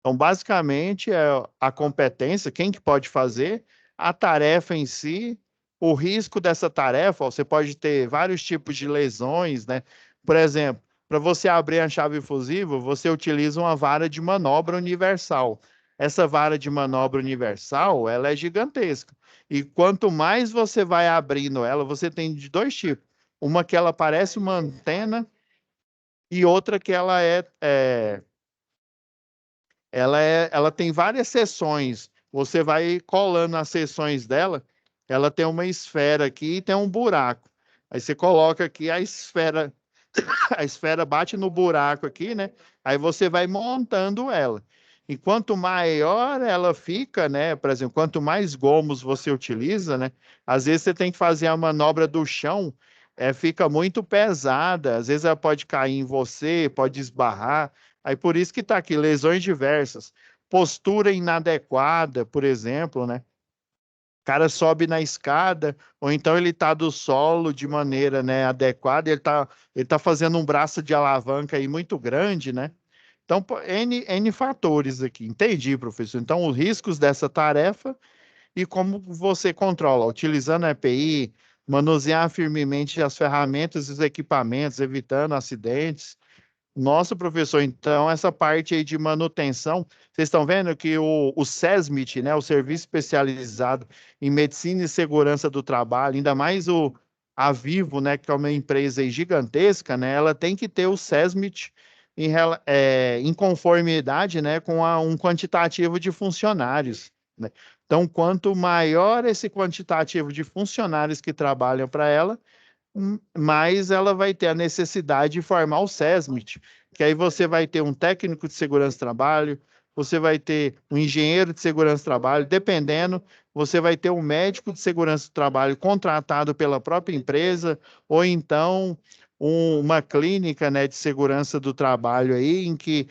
A: Então, basicamente, é a competência, quem que pode fazer, a tarefa em si, o risco dessa tarefa, ó, você pode ter vários tipos de lesões, né? Por exemplo, para você abrir a chave fusível, você utiliza uma vara de manobra universal. Essa vara de manobra universal, ela é gigantesca. E quanto mais você vai abrindo ela, você tem de dois tipos. Uma que ela parece uma antena e outra que ela tem várias seções. Você vai colando as seções dela, ela tem uma esfera aqui e tem um buraco. Aí você coloca aqui a esfera, a esfera bate no buraco aqui, né? Aí você vai montando ela. E quanto maior ela fica, né? Por exemplo, quanto mais gomos você utiliza, né? Às vezes você tem que fazer a manobra do chão, fica muito pesada. Às vezes ela pode cair em você, pode esbarrar. Aí por isso que está aqui, lesões diversas. Postura inadequada, por exemplo, né? O cara sobe na escada, ou então ele está do solo de maneira, né, adequada, ele tá fazendo um braço de alavanca aí muito grande, né? Então, N fatores aqui. Entendi, professor. Então, os riscos dessa tarefa e como você controla, utilizando a EPI, manusear firmemente as ferramentas e os equipamentos, evitando acidentes. Nossa, professor, então essa parte aí de manutenção, vocês estão vendo que o SESMIT, né, o Serviço Especializado em Medicina e Segurança do Trabalho, ainda mais a Vivo, né, que é uma empresa aí gigantesca, né, ela tem que ter o SESMIT em conformidade, né, com um quantitativo de funcionários, né? Então, quanto maior esse quantitativo de funcionários que trabalham para ela, mais ela vai ter a necessidade de formar o SESMIT, que aí você vai ter um técnico de segurança do trabalho, você vai ter um engenheiro de segurança do trabalho, dependendo, você vai ter um médico de segurança do trabalho contratado pela própria empresa, ou então uma clínica, né, de segurança do trabalho aí, em que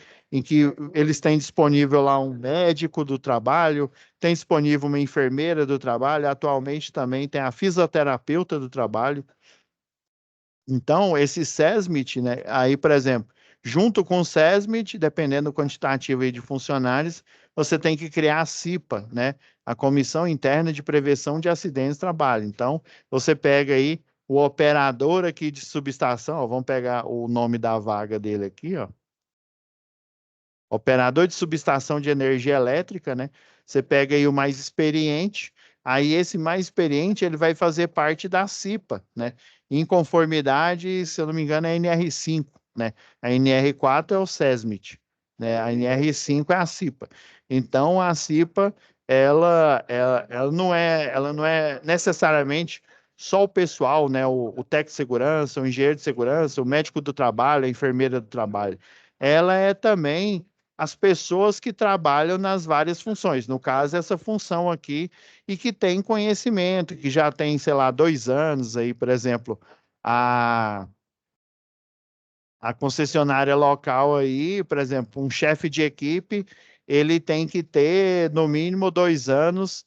A: eles têm disponível lá um médico do trabalho, tem disponível uma enfermeira do trabalho, atualmente também tem a fisioterapeuta do trabalho. Então, esse SESMIT, né, aí, por exemplo, junto com o SESMIT, dependendo do quantitativo aí de funcionários, você tem que criar a CIPA, né, a Comissão Interna de Prevenção de Acidentes de Trabalho. Então, você pega aí o operador aqui de subestação, ó, vamos pegar o nome da vaga dele aqui, ó, operador de subestação de energia elétrica, né? Você pega aí o mais experiente, aí esse mais experiente ele vai fazer parte da CIPA, né? Em conformidade, se eu não me engano, é NR5, né? A NR4 é o SESMIT, né? A NR5 é a CIPA. Então, a CIPA, ela não é necessariamente só o pessoal, né? O técnico de segurança, o engenheiro de segurança, o médico do trabalho, a enfermeira do trabalho. Ela é também as pessoas que trabalham nas várias funções. No caso, essa função aqui, e que tem conhecimento, que já tem, sei lá, 2 anos aí, por exemplo, a, a concessionária local aí, por exemplo, um chefe de equipe, ele tem que ter, no mínimo, 2 anos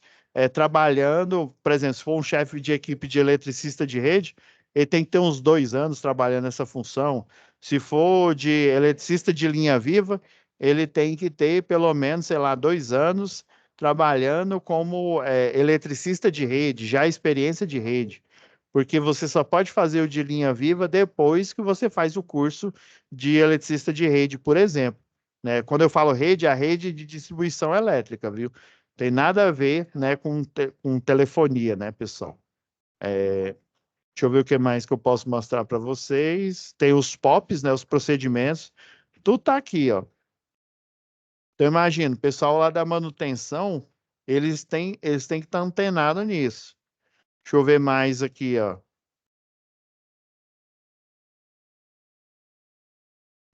A: trabalhando, por exemplo, se for um chefe de equipe de eletricista de rede, ele tem que ter uns 2 anos trabalhando nessa função. Se for de eletricista de linha viva, ele tem que ter pelo menos, sei lá, 2 anos trabalhando como eletricista de rede, já experiência de rede, porque você só pode fazer o de linha viva depois que você faz o curso de eletricista de rede, por exemplo, né? Quando eu falo rede, é a rede de distribuição elétrica, viu? Tem nada a ver, né, com telefonia, né, pessoal? Deixa eu ver o que mais que eu posso mostrar para vocês. Tem os POPs, né, os procedimentos. Tudo tá aqui, ó. Então, imagina, o pessoal lá da manutenção, eles têm que estar antenados nisso. Deixa eu ver mais aqui, ó.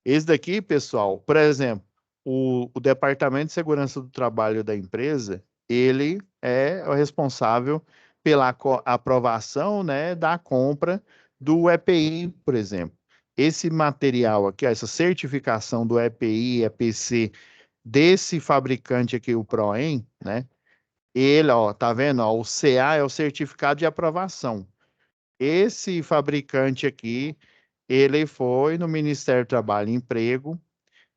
A: Esse daqui, pessoal, por exemplo, o Departamento de Segurança do Trabalho da empresa, ele é o responsável pela aprovação, né, da compra do EPI, por exemplo. Esse material aqui, ó, essa certificação do EPI, EPC desse fabricante aqui, o Proem, né? Ele, ó, tá vendo? Ó, o CA é o certificado de aprovação. Esse fabricante aqui, ele foi no Ministério do Trabalho e Emprego,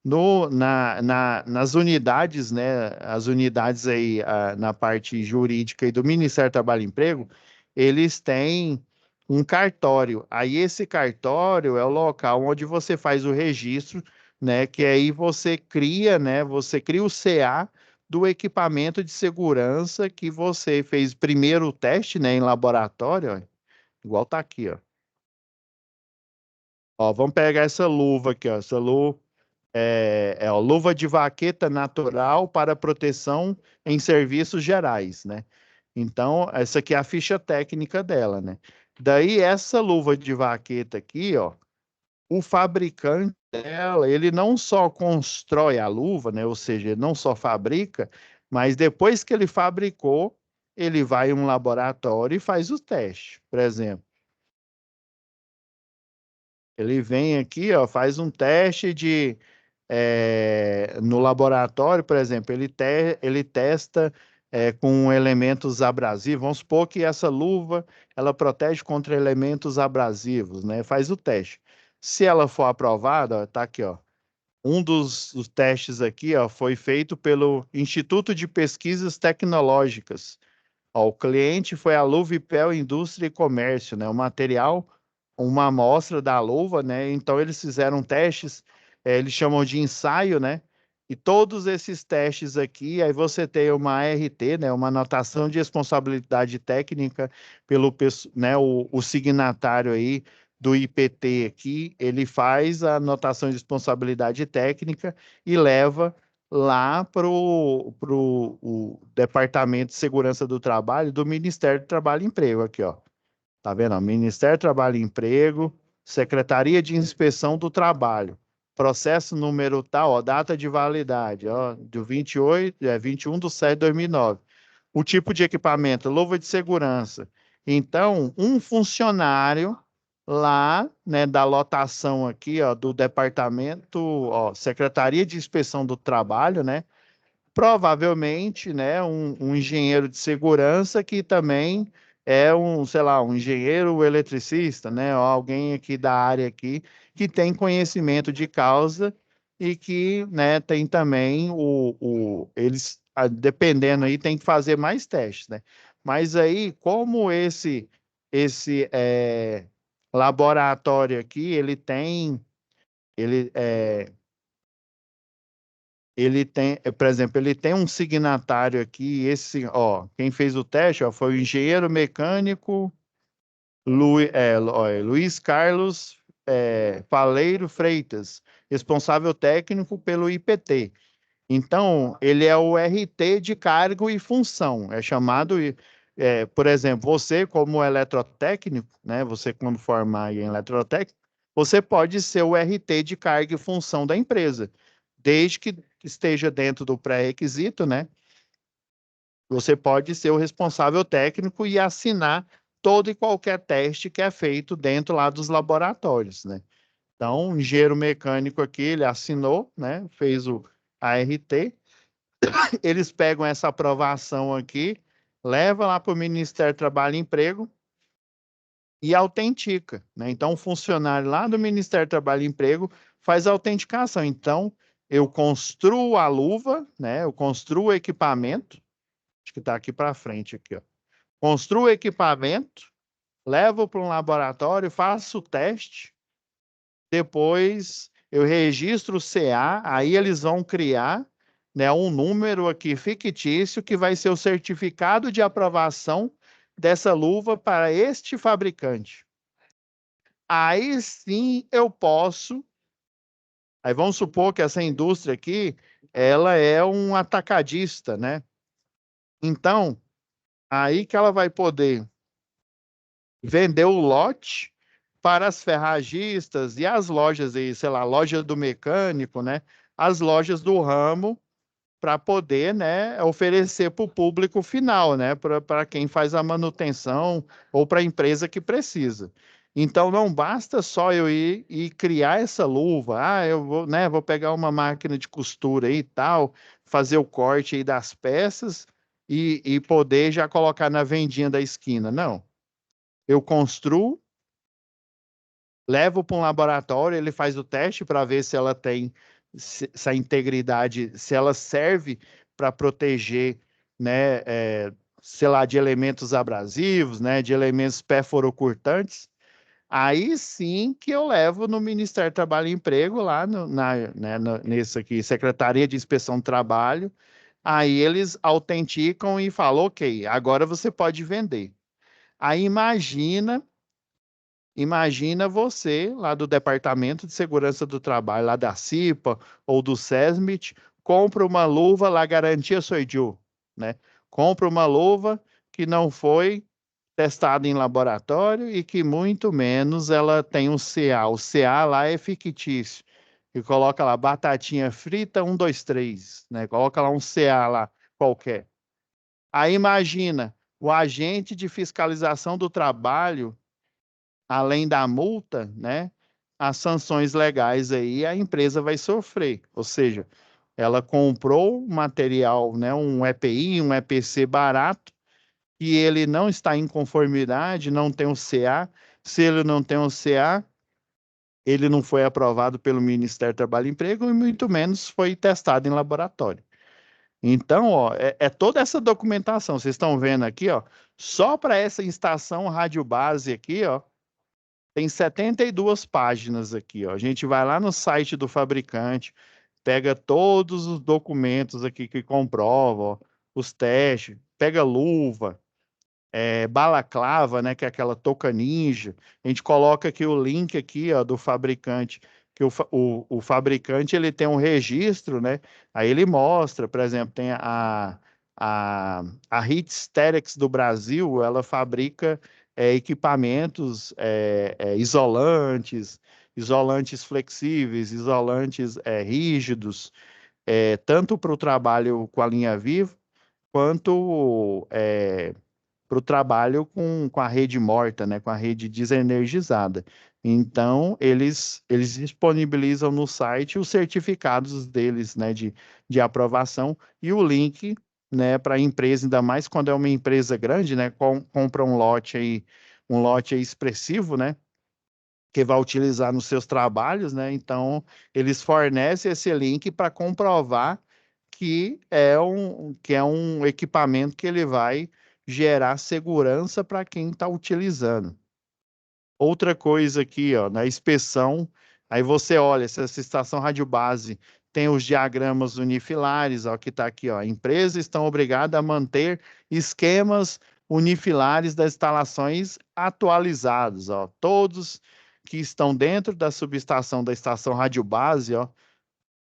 A: Nas unidades, né, as unidades aí na parte jurídica e do Ministério do Trabalho e Emprego, eles têm um cartório. Aí esse cartório é o local onde você faz o registro, né, que aí você cria, né, você cria o CA do equipamento de segurança que você fez primeiro o teste, né, em laboratório, ó, igual tá aqui, ó. Ó, vamos pegar essa luva aqui, ó, essa luva ó, luva de vaqueta natural para proteção em serviços gerais, né? Então, essa aqui é a ficha técnica dela, né? Daí, essa luva de vaqueta aqui, ó, o fabricante dela, ele não só constrói a luva, né? Ou seja, ele não só fabrica, mas depois que ele fabricou, ele vai em um laboratório e faz o teste. Por exemplo, ele vem aqui, ó, faz um teste no laboratório, por exemplo, ele testa com elementos abrasivos. Vamos supor que essa luva ela protege contra elementos abrasivos, né? Faz o teste. Se ela for aprovada, ó, tá aqui, ó. Um dos testes aqui, ó, foi feito pelo Instituto de Pesquisas Tecnológicas. Ó, o cliente foi a Luvipel Indústria e Comércio, né? O material, uma amostra da luva, né? Então eles fizeram testes, eles chamam de ensaio, né? E todos esses testes aqui, aí você tem uma ART, né? Uma anotação de responsabilidade técnica né? O signatário aí do IPT aqui, ele faz a anotação de responsabilidade técnica e leva lá para o Departamento de Segurança do Trabalho do Ministério do Trabalho e Emprego, aqui, ó. Tá vendo? Ó? Ministério do Trabalho e Emprego, Secretaria de Inspeção do Trabalho. Processo número tal, ó, data de validade, ó, do 21 de 7 de 2009. O tipo de equipamento, luva de segurança. Então, um funcionário lá, né, da lotação aqui, ó, do departamento, ó, Secretaria de Inspeção do Trabalho, né, provavelmente, né, um engenheiro de segurança que também é um, sei lá, um engenheiro eletricista, né, ou alguém aqui da área aqui que tem conhecimento de causa e que, né, tem também eles, dependendo aí, tem que fazer mais testes, né? Mas aí, como esse laboratório aqui, ele é, por exemplo, ele tem um signatário aqui, esse, ó, quem fez o teste, ó, foi o engenheiro mecânico Luiz Carlos Faleiro Freitas, responsável técnico pelo IPT. Então, ele é o RT de cargo e função, é chamado, por exemplo, você como eletrotécnico, né, você quando formar em eletrotécnico, você pode ser o RT de carga e função da empresa, desde que esteja dentro do pré-requisito, né? Você pode ser o responsável técnico e assinar todo e qualquer teste que é feito dentro lá dos laboratórios, né? Então, o engenheiro mecânico aqui, ele assinou, né? Fez o ART, eles pegam essa aprovação aqui, leva lá para o Ministério do Trabalho e Emprego e autentica, né? Então, o funcionário lá do Ministério do Trabalho e Emprego faz a autenticação. Então, eu construo a luva, né? Eu construo o equipamento, acho que está aqui para frente, aqui, ó. Construo o equipamento, levo para um laboratório, faço o teste, depois eu registro o CA, aí eles vão criar, né, um número aqui fictício que vai ser o certificado de aprovação dessa luva para este fabricante. Aí sim eu posso. Aí vamos supor que essa indústria aqui, ela é um atacadista, né? Então, aí que ela vai poder vender o lote para as ferragistas e as lojas aí, sei lá, loja do mecânico, né? As lojas do ramo para poder, né, oferecer para o público final, né, para quem faz a manutenção ou para a empresa que precisa. Então não basta só eu ir e criar essa luva, eu vou, né, vou pegar uma máquina de costura aí e tal, fazer o corte aí das peças e poder já colocar na vendinha da esquina. Não. Eu construo, levo para um laboratório, ele faz o teste para ver se ela tem se a integridade, se ela serve para proteger, né, sei lá, de elementos abrasivos, né, de elementos perfurocurtantes, aí sim que eu levo no Ministério do Trabalho e Emprego, lá nesse aqui, Secretaria de Inspeção do Trabalho, aí eles autenticam e falam, ok, agora você pode vender. Aí imagina você, lá do Departamento de Segurança do Trabalho, lá da CIPA ou do SESMIT, compra uma luva lá, garantia Soi Ju, né? Compra uma luva que não foi testada em laboratório e que muito menos ela tem um CA. O CA lá é fictício. E coloca lá batatinha frita 1, 2, 3, né? Coloca lá um CA lá qualquer. Aí imagina o agente de fiscalização do trabalho, além da multa, né? As sanções legais aí a empresa vai sofrer. Ou seja, ela comprou um material, né? Um EPI, um EPC barato e ele não está em conformidade, não tem o CA. Se ele não tem o CA, ele não foi aprovado pelo Ministério do Trabalho e Emprego e muito menos foi testado em laboratório. Então, ó, é toda essa documentação. Vocês estão vendo aqui, ó, só para essa estação rádio base aqui, ó, tem 72 páginas aqui, ó. A gente vai lá no site do fabricante, pega todos os documentos aqui que comprovam, ó, os testes, pega luva, balaclava, né, que é aquela touca ninja. A gente coloca aqui o link aqui, ó, do fabricante, que o fabricante ele tem um registro, né? Aí ele mostra, por exemplo, tem a Hit Sterex do Brasil, ela fabrica equipamentos isolantes, isolantes flexíveis, isolantes rígidos, tanto para o trabalho com a linha viva, quanto para o trabalho com a rede morta, né, com a rede desenergizada. Então, eles disponibilizam no site os certificados deles, né, de aprovação e o link, né, para a empresa, ainda mais quando é uma empresa grande, né, compra um lote aí expressivo, né, que vai utilizar nos seus trabalhos, né? Então, eles fornecem esse link para comprovar que é um equipamento que ele vai gerar segurança para quem está utilizando. Outra coisa aqui, ó, na inspeção, aí você olha, se essa estação rádio base tem os diagramas unifilares, ó, que está aqui, ó, empresas estão obrigadas a manter esquemas unifilares das instalações atualizados, ó, todos que estão dentro da subestação da estação rádio base, ó, o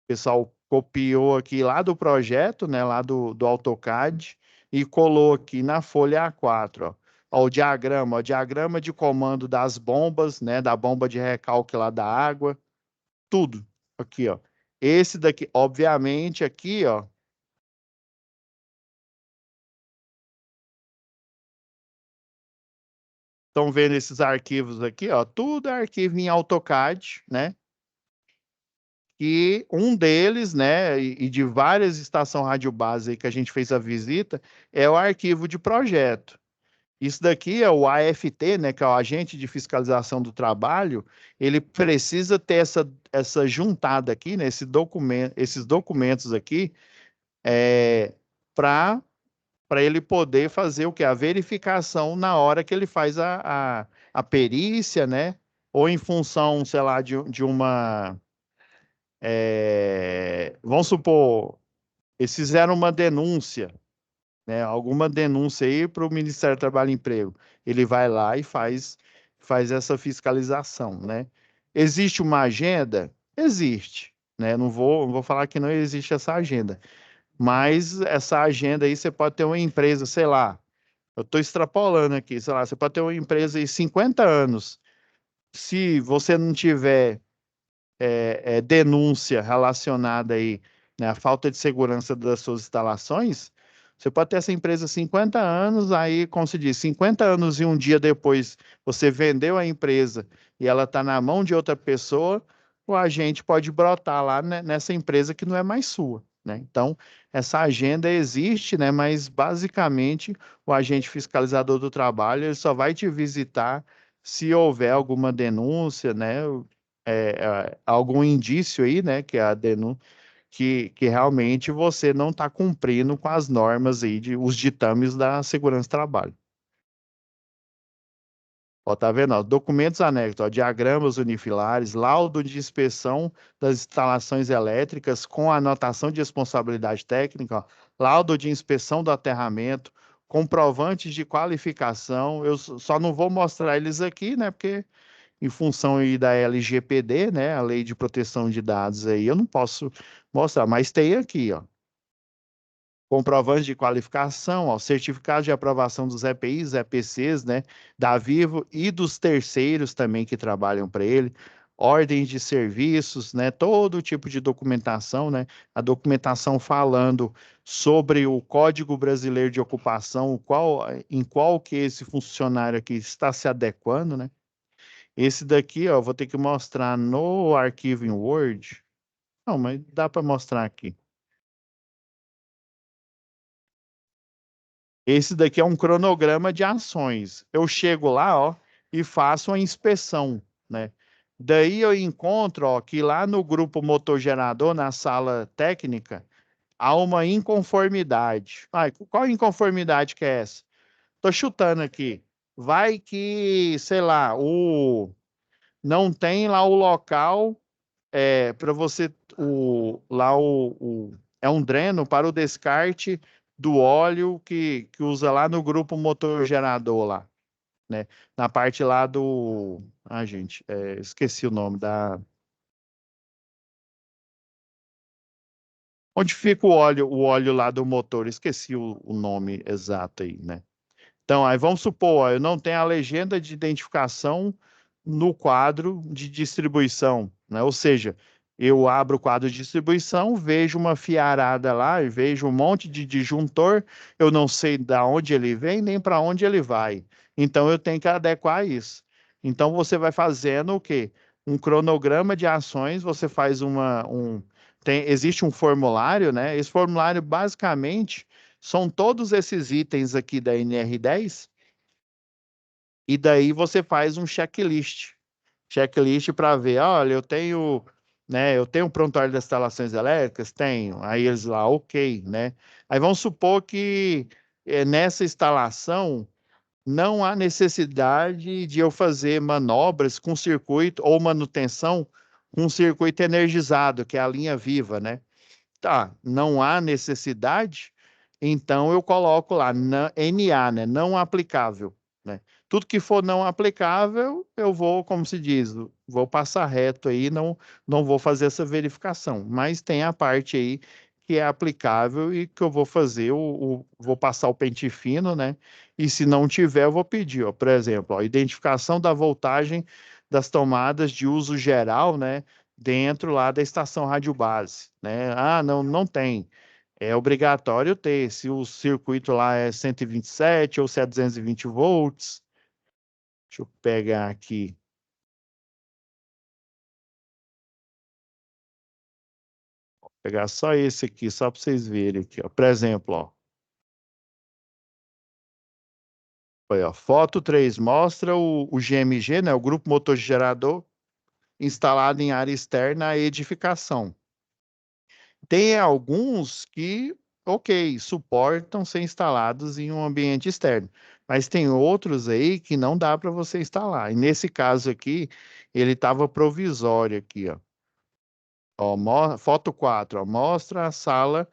A: pessoal copiou aqui lá do projeto, né, lá do AutoCAD e colou aqui na folha A4, ó. Ó, o diagrama de comando das bombas, né, da bomba de recalque lá da água, tudo aqui, ó. Esse daqui, obviamente, aqui, ó, estão vendo esses arquivos aqui, ó, tudo é arquivo em AutoCAD, né? E um deles, né, e de várias estações rádio base aí que a gente fez a visita, é o arquivo de projeto. Isso daqui é o AFT, né, que é o Agente de Fiscalização do Trabalho, ele precisa ter essa juntada aqui, né, esses documentos aqui, para ele poder fazer o que? A verificação na hora que ele faz a perícia, né, ou em função, sei lá, de uma. Vamos supor, eles fizeram uma denúncia, né, alguma denúncia aí para o Ministério do Trabalho e Emprego. Ele vai lá e faz essa fiscalização, né? Existe uma agenda? Existe, né? Não vou falar que não existe essa agenda, mas essa agenda aí você pode ter uma empresa, sei lá, eu estou extrapolando aqui, sei lá, você pode ter uma empresa aí 50 anos. Se você não tiver denúncia relacionada aí, né, à falta de segurança das suas instalações, você pode ter essa empresa 50 anos, aí, como se diz, 50 anos e um dia depois você vendeu a empresa e ela está na mão de outra pessoa, o agente pode brotar lá, né, nessa empresa que não é mais sua, né? Então, essa agenda existe, né, mas basicamente o agente fiscalizador do trabalho ele só vai te visitar se houver alguma denúncia, né? algum indício aí, né, que é a denúncia, que realmente você não está cumprindo com as normas aí, os ditames da segurança do trabalho. Ó, tá vendo? Ó, documentos anexos, ó, diagramas unifilares, laudo de inspeção das instalações elétricas com anotação de responsabilidade técnica, ó, laudo de inspeção do aterramento, comprovantes de qualificação. Eu só não vou mostrar eles aqui, né? Porque em função aí da LGPD, né? A Lei de Proteção de Dados aí, eu não posso mostrar, mas tem aqui, ó comprovantes de qualificação, ó, certificado de aprovação dos EPIs, EPCs, né, da Vivo e dos terceiros também que trabalham para ele, ordens de serviços, né, todo tipo de documentação, né, a documentação falando sobre o Código Brasileiro de Ocupação, em qual que esse funcionário aqui está se adequando, né? Esse daqui, ó, vou ter que mostrar no arquivo em Word. Não, mas dá para mostrar aqui. Esse daqui é um cronograma de ações. Eu chego lá, ó, e faço a inspeção, né? Daí eu encontro, ó, que lá no grupo motor gerador, na sala técnica, há uma inconformidade. Qual inconformidade que é essa? Tô chutando aqui. Vai que, sei lá, não tem lá o local para você é um dreno para o descarte do óleo que usa lá no grupo motor gerador lá, né? Na parte lá gente, esqueci o nome onde fica o óleo lá do motor, esqueci o nome exato aí, né? Então, aí vamos supor, ó, eu não tenho a legenda de identificação no quadro de distribuição, né? Ou seja, eu abro o quadro de distribuição, vejo uma fiarada lá, e vejo um monte de disjuntor, eu não sei da onde ele vem nem para onde ele vai. Então, eu tenho que adequar isso. Então, você vai fazendo o quê? Um cronograma de ações, você faz existe um formulário, né? Esse formulário, basicamente, são todos esses itens aqui da NR10, e daí você faz um checklist. Checklist para ver, olha, eu tenho um prontuário das instalações elétricas? Tenho. Aí eles lá, ok, né? Aí vamos supor que nessa instalação não há necessidade de eu fazer manobras com circuito ou manutenção com circuito energizado, que é a linha viva, né? Tá, não há necessidade, então eu coloco lá NA, né? Não aplicável, né? Tudo que for não aplicável, eu vou, como se diz, vou passar reto aí, não vou fazer essa verificação. Mas tem a parte aí que é aplicável e que eu vou fazer, vou passar o pente fino, né? E se não tiver, eu vou pedir, ó, por exemplo, ó, identificação da voltagem das tomadas de uso geral, né? Dentro lá da estação rádio base, né? Ah, não tem. É obrigatório ter, se o circuito lá é 127 ou se é 220 volts. Deixa eu pegar aqui, pegar só esse aqui, só para vocês verem aqui, ó. Por exemplo, ó, foi, ó, foto 3 mostra o GMG, né, o grupo motor gerador instalado em área externa à edificação. Tem alguns que, ok, suportam ser instalados em um ambiente externo, mas tem outros aí que não dá para você instalar. E nesse caso aqui, ele estava provisório aqui, ó. Ó, foto 4, ó, mostra a sala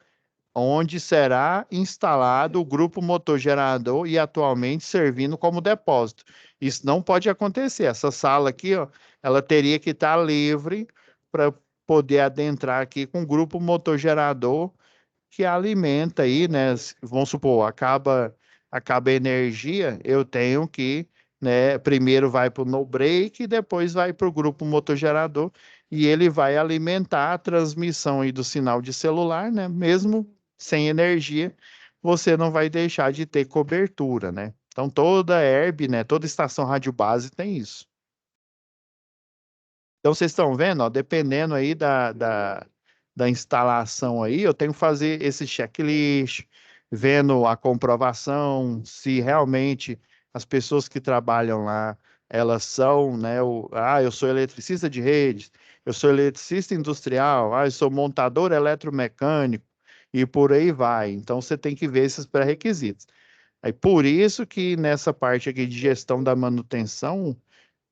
A: onde será instalado o grupo motor gerador e atualmente servindo como depósito. Isso não pode acontecer. Essa sala aqui, ó, ela teria que estar livre para poder adentrar aqui com o grupo motor gerador que alimenta aí, né? Vamos supor, acaba a energia, eu tenho que, né? Primeiro vai para o no break e depois vai para o grupo motogerador e ele vai alimentar a transmissão aí do sinal de celular, né? Mesmo sem energia, você não vai deixar de ter cobertura, né? Então toda herb, né? Toda estação rádio base tem isso. Então, vocês estão vendo, ó, dependendo aí da instalação aí, eu tenho que fazer esse checklist, vendo a comprovação, se realmente as pessoas que trabalham lá elas são, né, eu sou eletricista de redes, eu sou eletricista industrial, eu sou montador eletromecânico, e por aí vai. Então, você tem que ver esses pré-requisitos. Aí, por isso que nessa parte aqui de gestão da manutenção,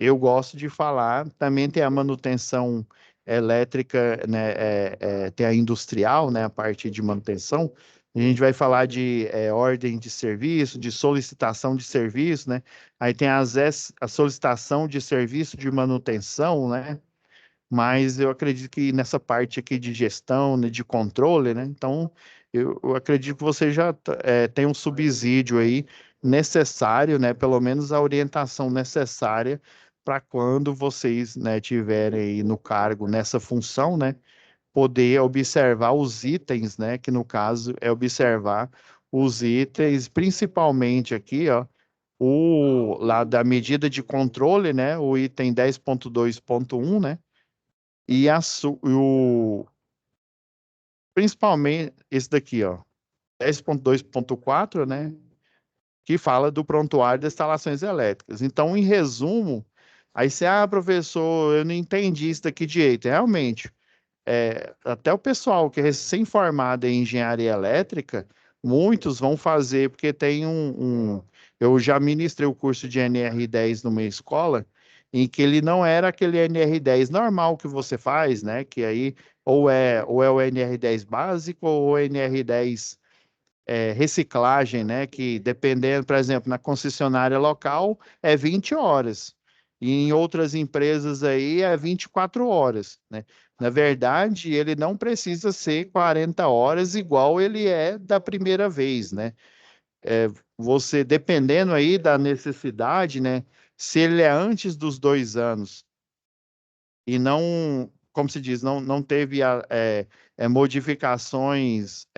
A: eu gosto de falar, também tem a manutenção elétrica, né, tem a industrial, né, a parte de manutenção. A gente vai falar de ordem de serviço, de solicitação de serviço, né? Aí tem a solicitação de serviço de manutenção, né? Mas eu acredito que nessa parte aqui de gestão, né, de controle, né? Então, eu acredito que você já tem um subsídio aí necessário, né? Pelo menos a orientação necessária para quando vocês, né, tiverem aí no cargo nessa função, né? Poder observar os itens, né? Que no caso é observar os itens, principalmente aqui, ó, o lá da medida de controle, né? O item 10.2.1, né? E principalmente esse daqui, ó, 10.2.4, né, que fala do prontuário das instalações elétricas. Então, em resumo, aí você, professor, eu não entendi isso daqui direito. Realmente, até o pessoal que é recém-formado em engenharia elétrica, muitos vão fazer, porque tem eu já ministrei o curso de NR10 numa escola, em que ele não era aquele NR10 normal que você faz, né? Que aí ou é o NR10 básico ou o NR10 reciclagem, né? Que dependendo, por exemplo, na concessionária local é 20 horas. E em outras empresas aí é 24 horas, né? Na verdade, ele não precisa ser 40 horas igual ele é da primeira vez, né? Você, dependendo aí da necessidade, né? Se ele é antes dos 2 anos e não, como se diz, não teve modificações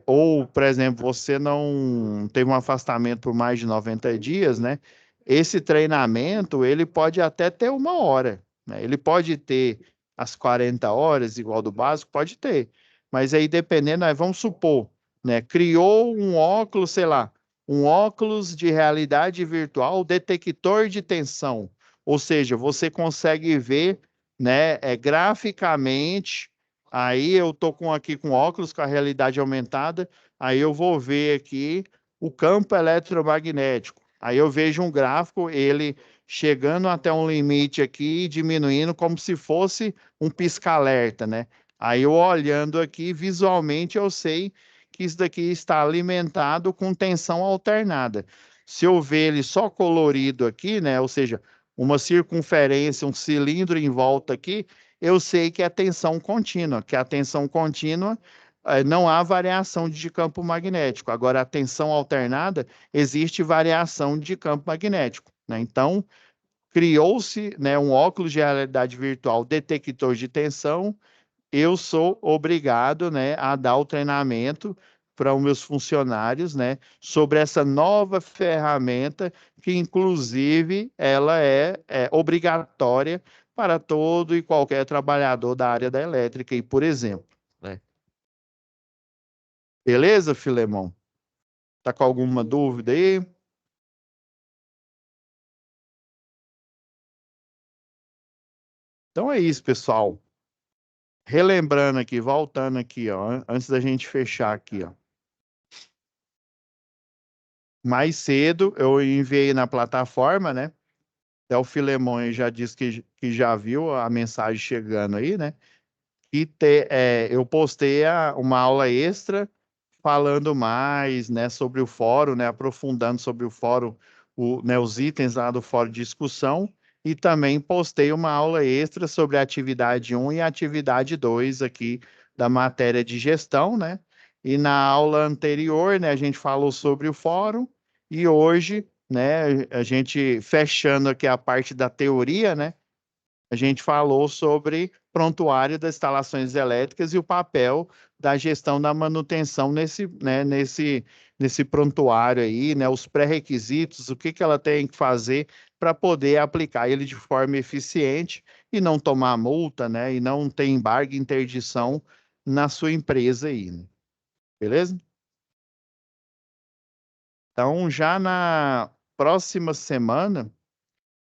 A: ou, por exemplo, você não teve um afastamento por mais de 90 dias, né? Esse treinamento, ele pode até ter 1 hora, né? Ele pode ter as 40 horas, igual do básico, pode ter. Mas aí, dependendo, aí, vamos supor, né? Criou um óculos, sei lá, um óculos de realidade virtual detector de tensão. Ou seja, você consegue ver, né, graficamente. Aí eu tô aqui com óculos com a realidade aumentada, aí eu vou ver aqui o campo eletromagnético. Aí eu vejo um gráfico, ele chegando até um limite aqui, diminuindo como se fosse um pisca-alerta, né? Aí eu olhando aqui, visualmente eu sei que isso daqui está alimentado com tensão alternada. Se eu ver ele só colorido aqui, né? Ou seja, uma circunferência, um cilindro em volta aqui, eu sei que é tensão contínua, que a tensão contínua não há variação de campo magnético. Agora, a tensão alternada, existe variação de campo magnético, né? Então, criou-se, né, um óculos de realidade virtual detector de tensão, eu sou obrigado, né, a dar o treinamento para os meus funcionários, né, sobre essa nova ferramenta que, inclusive, ela é obrigatória para todo e qualquer trabalhador da área da elétrica, e por exemplo, né? Beleza, Filemão? Tá com alguma dúvida aí? Então é isso, pessoal. Relembrando aqui, voltando aqui, ó, antes da gente fechar aqui, ó. Mais cedo eu enviei na plataforma, né? Até o Filemon já disse que já viu a mensagem chegando aí, né? Eu postei uma aula extra falando mais, né, sobre o fórum, né, aprofundando sobre o fórum, né, os itens lá do fórum de discussão, e também postei uma aula extra sobre a atividade 1 e a atividade 2 aqui da matéria de gestão, né? E na aula anterior, né, a gente falou sobre o fórum, e hoje, né, a gente fechando aqui a parte da teoria, né? A gente falou sobre prontuário das instalações elétricas e o papel da gestão da manutenção nesse prontuário aí, né? Os pré-requisitos, o que que ela tem que fazer para poder aplicar ele de forma eficiente e não tomar multa, né? E não ter embargo e interdição na sua empresa aí, né? Beleza? Então, já próxima semana,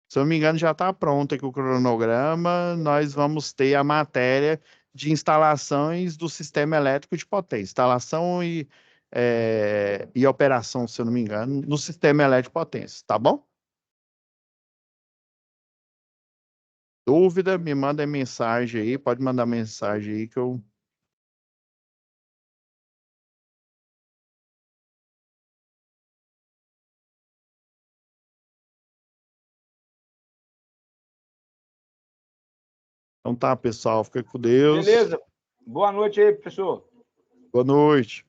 A: se eu não me engano, já está pronto aqui o cronograma. Nós vamos ter a matéria de instalações do sistema elétrico de potência, instalação e operação, se eu não me engano, no sistema elétrico de potência, tá bom? Dúvida, me manda mensagem aí, pode mandar mensagem aí que eu. Então tá, pessoal, fica com Deus.
B: Beleza. Boa noite aí, professor.
A: Boa noite.